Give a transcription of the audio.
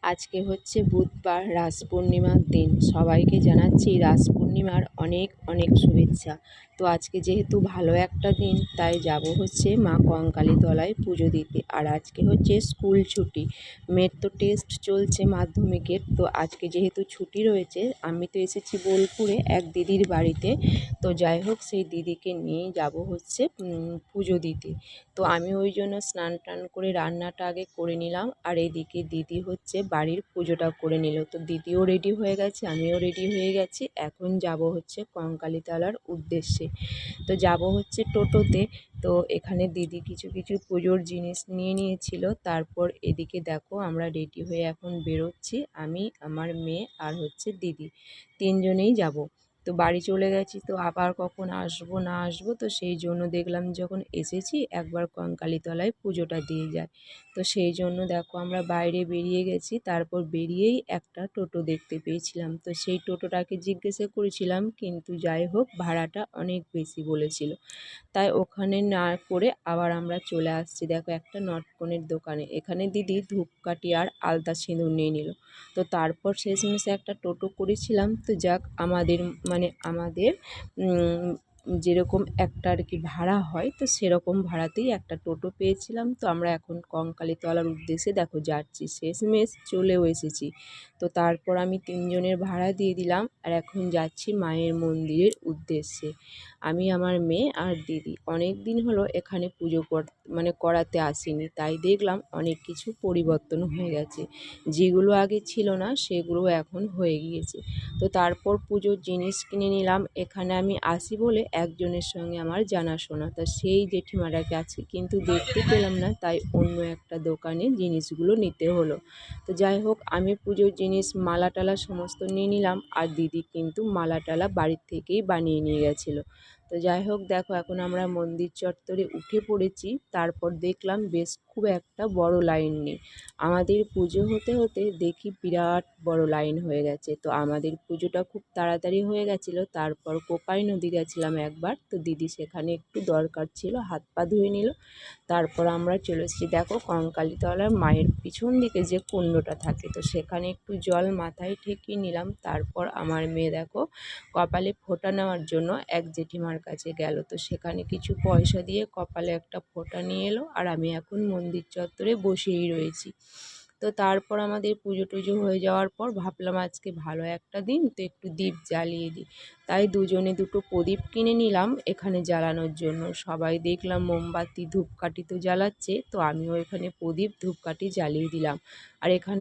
আজকে হচ্ছে বুধবার, রাস পূর্ণিমার দিন। সবাইকে জানাচ্ছি রাস পূর্ণিমার অনেক অনেক শুভেচ্ছা। তো আজকে যেহেতু ভালো একটা দিন, তাই যাব হচ্ছে মা কঙ্কালী তলায় পুজো দিতে। আর আজকে হচ্ছে স্কুল ছুটি, মেয়ের তো টেস্ট চলছে মাধ্যমিকের। তো আজকে যেহেতু ছুটি রয়েছে, আমি তো এসেছি বোলপুরে এক দিদির বাড়িতে। তো যাই হোক, সেই দিদিকে নিয়ে যাব হচ্ছে পুজো দিতে। তো আমি ওই জন্য স্নান টান করে রান্নাটা আগে করে নিলাম, আর এদিকে দিদি হচ্ছে বাড়ির পুজোটা করে নিল। তো দিদিও রেডি হয়ে গেছে, আমিও রেডি হয়ে গেছি। এখন যাব হচ্ছে কঙ্কালীতলার উদ্দেশ্যে। তো যাব হচ্ছে টোটোতে। তো এখানে দিদি কিছু কিছু পুজোর জিনিস নিয়ে নিয়েছিল। তারপর এদিকে দেখো আমরা রেডি হয়ে এখন বেরোচ্ছি, আমি, আমার মেয়ে আর হচ্ছে দিদি, তিনজনেই যাব। তো বাড়ি চলে গেছি, তো আবার কখন আসবো না আসবো, তো সেই জন্য দেখলাম যখন এসেছি একবার কঙ্কালীতলায় পুজোটা দিয়ে যায়। তো সেই জন্য দেখো আমরা বাইরে বেরিয়ে গেছি। তারপর বেরিয়েই একটা টোটো দেখতে পেয়েছিলাম, তো সেই টোটোটাকে জিজ্ঞাসা করেছিলাম, কিন্তু যাই হোক ভাড়াটা অনেক বেশি বলেছিল। তাই ওখানে না করে আবার আমরা চলে আসছি দেখো একটা নটকনের দোকানে। এখানে দিদি ধূপকাঠি আর আলতা সিঁদুর নিয়ে নিল। তো তারপর শেষমেশে একটা টোটো করেছিলাম। তো যাক, আমাদের যেরকম একটা আর কি ভাড়া হয়, তো সেরকম ভাড়াতেই একটা টোটো পেয়েছিলাম। তো আমরা এখন কঙ্কালীতলার উদ্দেশ্যে দেখো যাচ্ছি, শেষমেশ চলেও এসেছি। তো তারপর আমি তিনজনের ভাড়া দিয়ে দিলাম, আর এখন যাচ্ছি মায়ের মন্দিরের উদ্দেশ্যে। আমি, আমার মেয়ে আর দিদি অনেক দিন হলো এখানে পুজো করাতে আসিনি, তাই দেখলাম অনেক কিছু পরিবর্তন হয়ে গেছে। যেগুলো আগে ছিল না সেগুলো এখন হয়ে গিয়েছে। তো তারপর পুজোর জিনিস কিনে নিলাম। এখানে আমি আসি বলে একজনের সঙ্গে আমার জানাশোনা, তা সেই জেঠিমাটাকে আজকে কিন্তু দেখতে পেলাম না, তাই অন্য একটা দোকানে জিনিসগুলো নিতে হলো। তো যাই হোক, আমি পুজোর জিনিস মালা টালা সমস্ত নিয়ে নিলাম, আর দিদি কিন্তু মালা টালা বাড়ির থেকেই বানিয়ে নিয়ে গেছিলো। তো যাই হোক, দেখো এখন আমরা মন্দির চত্বরে উঠে পড়েছি। তারপর দেখলাম বেশ খুব একটা বড় লাইন নেই। আমাদের পুজো হতে হতে দেখি বিরাট বড় লাইন হয়ে গেছে। তো আমাদের পুজোটা খুব তাড়াতাড়ি হয়ে গেছিলো। তারপর কোপাই নদী গেছিলাম একবার, তো দিদি সেখানে একটু দরকার ছিল, হাত পা ধুয়ে নিল। তারপর আমরা চলে এসেছি দেখো কঙ্কালীতলার মায়ের পিছন দিকে যে কুণ্ডটা থাকে, তো সেখানে একটু জল মাথায় ঠেকিয়ে নিলাম। তারপর আমার মেয়ে দেখো কপালে ফোঁটা নেওয়ার জন্য এক জেঠিমার কাছে গেল। তো সেখানে কিছু পয়সা দিয়ে কপালে একটা ফোঁটা নিয়ে এলো, আর আমি এখন মন্দির চত্বরে বসেই রয়েছি। তো তারপর আমাদের পুজো টুজো হয়ে যাওয়ার পর ভাবলাম আজকে ভালো একটা দিন, তো একটু দীপ জ্বালিয়ে দিই। তাই দুজনে দুটো প্রদীপ কিনে নিলাম এখানে জ্বালানোর জন্য। সবাই দেখলাম মোমবাতি ধূপকাঠি তো জ্বালাচ্ছে, তো আমিও এখানে প্রদীপ ধূপকাঠি জ্বালিয়ে দিলাম। আর এখানে